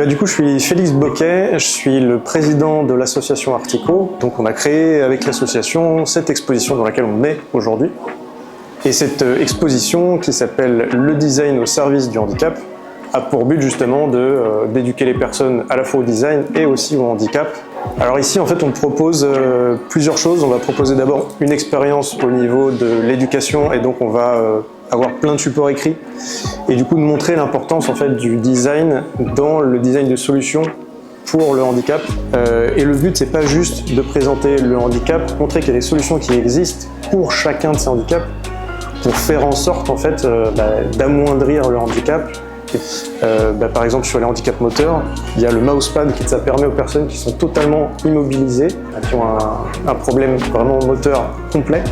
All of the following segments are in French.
Du coup, je suis Félix Boquet, je suis le président de l'association Artico. Donc on a créé avec l'association cette exposition dans laquelle on est aujourd'hui. Et cette exposition qui s'appelle « Le design au service du handicap » a pour but justement d'éduquer les personnes à la fois au design et aussi au handicap. Alors ici en fait on propose plusieurs choses. On va proposer d'abord une expérience au niveau de l'éducation et donc on va avoir plein de supports écrits et du coup de montrer l'importance en fait du design dans le design de solutions pour le handicap. Et le but c'est pas juste de présenter le handicap, montrer qu'il y a des solutions qui existent pour chacun de ces handicaps pour faire en sorte en fait d'amoindrir le handicap. Par exemple sur les handicaps moteurs, il y a le mousepad qui ça permet aux personnes qui sont totalement immobilisées, qui ont un problème vraiment moteur complet,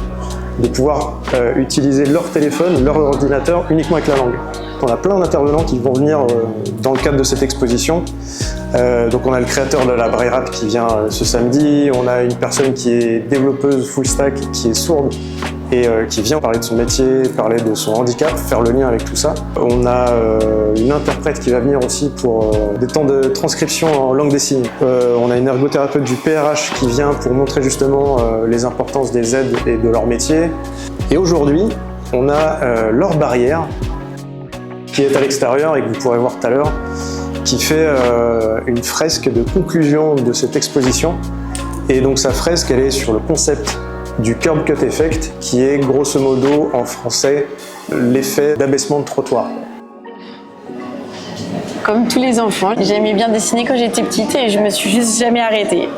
de pouvoir utiliser leur téléphone, leur ordinateur uniquement avec la langue. On a plein d'intervenants qui vont venir dans le cadre de cette exposition. Donc on a le créateur de la Braille Rap qui vient ce samedi, on a une personne qui est développeuse full stack qui est sourde et qui vient parler de son métier, parler de son handicap, faire le lien avec tout ça. On a une interprète qui va venir aussi pour des temps de transcription en langue des signes. On a une ergothérapeute du PRH qui vient pour montrer justement les importances des aides et de leur métier. Et aujourd'hui, on a Laure Barrière qui est à l'extérieur et que vous pourrez voir tout à l'heure, qui fait une fresque de conclusion de cette exposition. Et donc sa fresque, elle est sur le concept du curb cut effect, qui est grosso modo en français l'effet d'abaissement de trottoir. Comme tous les enfants, j'aimais bien dessiner quand j'étais petite et je me suis juste jamais arrêtée.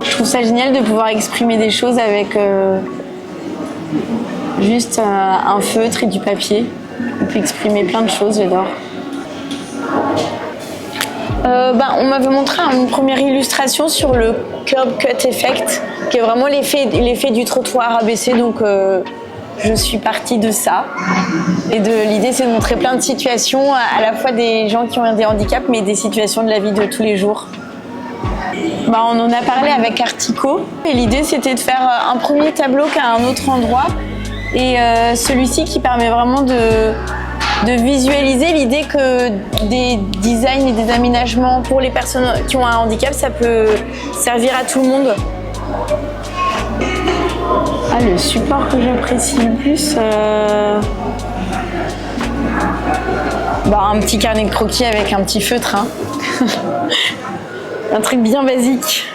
Je trouve ça génial de pouvoir exprimer des choses avec juste un feutre et du papier. On peut exprimer plein de choses, j'adore. On m'avait montré une première illustration sur le curb cut effect, qui est vraiment l'effet du trottoir abaissé, donc je suis partie de ça. Et l'idée c'est de montrer plein de situations, à la fois des gens qui ont des handicaps, mais des situations de la vie de tous les jours. On en a parlé avec Artico, et l'idée c'était de faire un premier tableau qu'à un autre endroit, et celui-ci qui permet vraiment de visualiser l'idée que des designs et des aménagements pour les personnes qui ont un handicap, ça peut servir à tout le monde. Le support que j'apprécie le plus, un petit carnet de croquis avec un petit feutre, hein. Un truc bien basique.